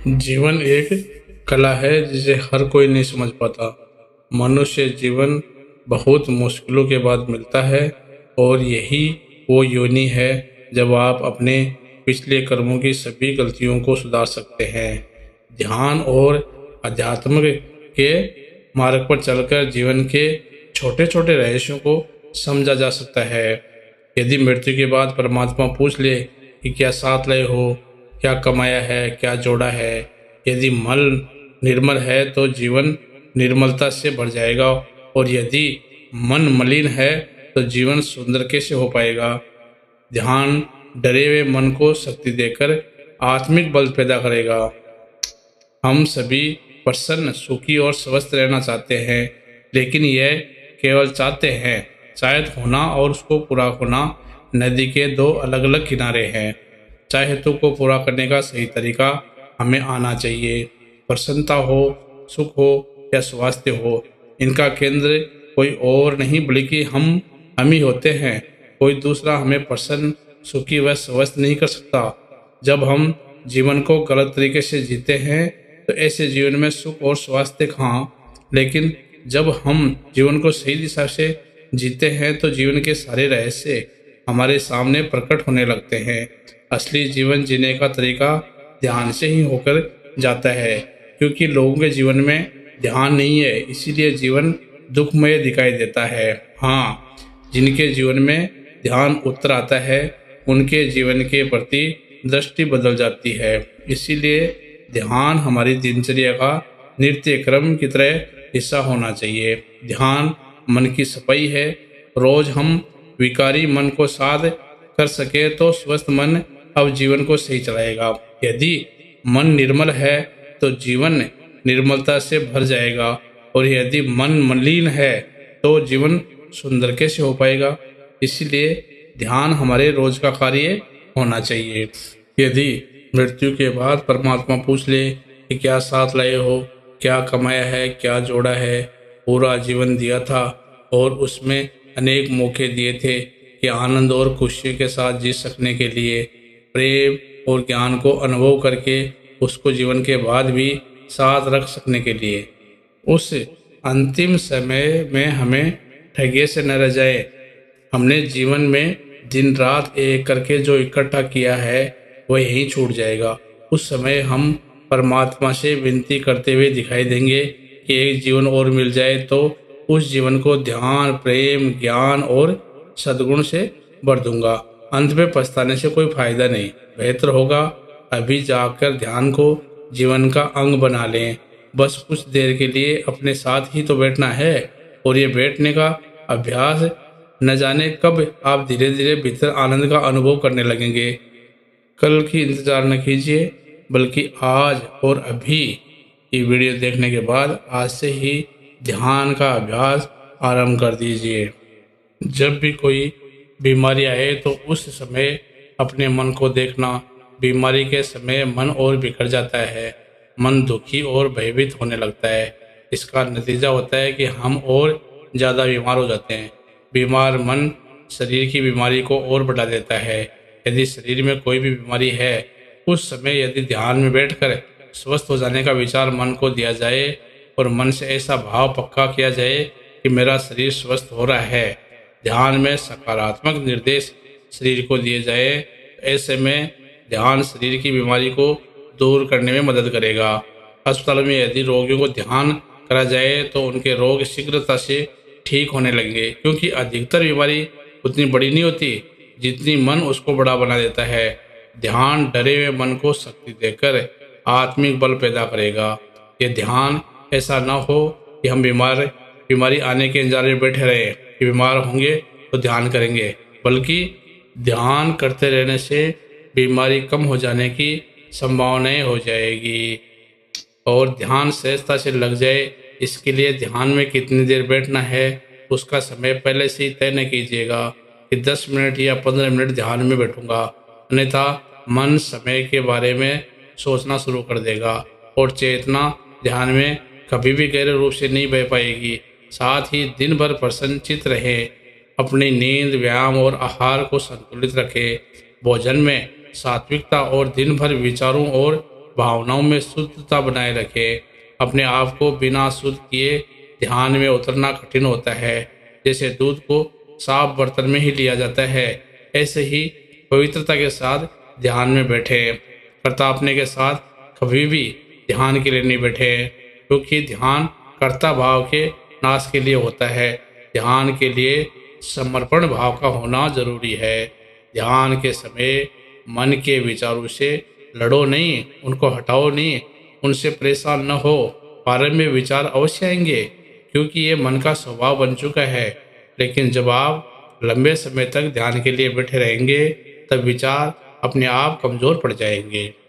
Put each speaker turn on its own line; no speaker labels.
जीवन एक कला है जिसे हर कोई नहीं समझ पाता। मनुष्य जीवन बहुत मुश्किलों के बाद मिलता है और यही वो योनि है जब आप अपने पिछले कर्मों की सभी गलतियों को सुधार सकते हैं। ध्यान और अध्यात्म के मार्ग पर चलकर जीवन के छोटे छोटे रहस्यों को समझा जा सकता है। यदि मृत्यु के बाद परमात्मा पूछ ले कि क्या साथ लाए हो, क्या कमाया है, क्या जोड़ा है, यदि मन निर्मल है तो जीवन निर्मलता से भर जाएगा और यदि मन मलिन है तो जीवन सुंदर कैसे हो पाएगा। ध्यान डरे हुए मन को शक्ति देकर आत्मिक बल पैदा करेगा। हम सभी प्रसन्न, सुखी और स्वस्थ रहना चाहते हैं, लेकिन यह केवल चाहते हैं। शायद होना और उसको पूरा होना नदी के दो अलग अलग किनारे हैं। चाहतों को पूरा करने का सही तरीका हमें आना चाहिए। प्रसन्नता हो, सुख हो या स्वास्थ्य हो, इनका केंद्र कोई और नहीं बल्कि हम ही होते हैं। कोई दूसरा हमें प्रसन्न, सुखी व स्वस्थ नहीं कर सकता। जब हम जीवन को गलत तरीके से जीते हैं तो ऐसे जीवन में सुख और स्वास्थ्य कहाँ, लेकिन जब हम जीवन को सही दिशा से जीते हैं तो जीवन के सारे रहस्य हमारे सामने प्रकट होने लगते हैं। असली जीवन जीने का तरीका ध्यान से ही होकर जाता है, क्योंकि लोगों के जीवन में ध्यान नहीं है, इसीलिए जीवन दुखमय दिखाई देता है। हाँ, जिनके जीवन में ध्यान उतर आता है उनके जीवन के प्रति दृष्टि बदल जाती है। इसीलिए ध्यान हमारी दिनचर्या का नित्य क्रम की तरह हिस्सा होना चाहिए। ध्यान मन की सफाई है। रोज हम विकारी मन को साध कर सके तो स्वस्थ मन अब जीवन को सही चलाएगा। यदि मन निर्मल है तो जीवन निर्मलता से भर जाएगा और यदि मन मलिन है तो जीवन सुंदर कैसे हो पाएगा। इसलिए ध्यान हमारे रोज का कार्य होना चाहिए। यदि मृत्यु के बाद परमात्मा पूछ ले कि क्या साथ लाए हो, क्या कमाया है, क्या जोड़ा है, पूरा जीवन दिया था और उसमें अनेक मौके दिए थे कि आनंद और खुशी के साथ जी सकने के लिए, प्रेम और ज्ञान को अनुभव करके उसको जीवन के बाद भी साथ रख सकने के लिए, उस अंतिम समय में हमें ठगे से न रह जाए। हमने जीवन में दिन रात एक करके जो इकट्ठा किया है वह यहीं छूट जाएगा। उस समय हम परमात्मा से विनती करते हुए दिखाई देंगे कि एक जीवन और मिल जाए तो उस जीवन को ध्यान, प्रेम, ज्ञान और सद्गुण से भर दूंगा। अंत में पछताने से कोई फायदा नहीं। बेहतर होगा अभी जाकर ध्यान को जीवन का अंग बना लें। बस कुछ देर के लिए अपने साथ ही तो बैठना है और ये बैठने का अभ्यास न जाने कब आप धीरे धीरे भीतर आनंद का अनुभव करने लगेंगे। कल की इंतजार न कीजिए, बल्कि आज और अभी ये वीडियो देखने के बाद आज से ही ध्यान का अभ्यास आरंभ कर दीजिए। जब भी कोई बीमारी आए तो उस समय अपने मन को देखना। बीमारी के समय मन और बिखर जाता है, मन दुखी और भयभीत होने लगता है। इसका नतीजा होता है कि हम और ज़्यादा बीमार हो जाते हैं। बीमार मन शरीर की बीमारी को और बढ़ा देता है। यदि शरीर में कोई भी बीमारी है उस समय यदि ध्यान में बैठकर स्वस्थ हो जाने का विचार मन को दिया जाए और मन से ऐसा भाव पक्का किया जाए कि मेरा शरीर स्वस्थ हो रहा है, ध्यान में सकारात्मक निर्देश शरीर को दिए जाए, ऐसे में ध्यान शरीर की बीमारी को दूर करने में मदद करेगा। अस्पताल में यदि रोगियों को ध्यान करा जाए तो उनके रोग शीघ्रता से ठीक होने लगेंगे, क्योंकि अधिकतर बीमारी उतनी बड़ी नहीं होती जितनी मन उसको बड़ा बना देता है। ध्यान डरे हुए मन को शक्ति देकर आत्मिक बल पैदा करेगा। ये ध्यान ऐसा न हो कि हम बीमारी आने के इंतजार में बैठे रहे कि बीमार होंगे तो ध्यान करेंगे, बल्कि ध्यान करते रहने से बीमारी कम हो जाने की संभावनाएं हो जाएगी और ध्यान सहजता से लग जाए। इसके लिए ध्यान में कितनी देर बैठना है उसका समय पहले से ही तय न कीजिएगा कि 10 मिनट या 15 मिनट ध्यान में बैठूंगा, अन्यथा मन समय के बारे में सोचना शुरू कर देगा और चेतना ध्यान में कभी भी गहरे रूप से नहीं बह पाएगी। साथ ही दिन भर प्रसन्नचित रहे, अपनी नींद, व्यायाम और आहार को संतुलित रखें, भोजन में सात्विकता और दिन भर विचारों और भावनाओं में शुद्धता बनाए रखें। अपने आप को बिना शुद्ध किए ध्यान में उतरना कठिन होता है। जैसे दूध को साफ बर्तन में ही लिया जाता है, ऐसे ही पवित्रता के साथ ध्यान में बैठें। कर्तापने के साथ कभी भी ध्यान के लिए नहीं बैठें, क्योंकि ध्यान कर्ता भाव के नाश के लिए होता है। ध्यान के लिए समर्पण भाव का होना जरूरी है। ध्यान के समय मन के विचारों से लड़ो नहीं, उनको हटाओ नहीं, उनसे परेशान न हो। प्रारंभ में विचार अवश्य आएंगे, क्योंकि ये मन का स्वभाव बन चुका है। लेकिन जब आप लंबे समय तक ध्यान के लिए बैठे रहेंगे, तब विचार अपने आप कमजोर पड़ जाएंगे।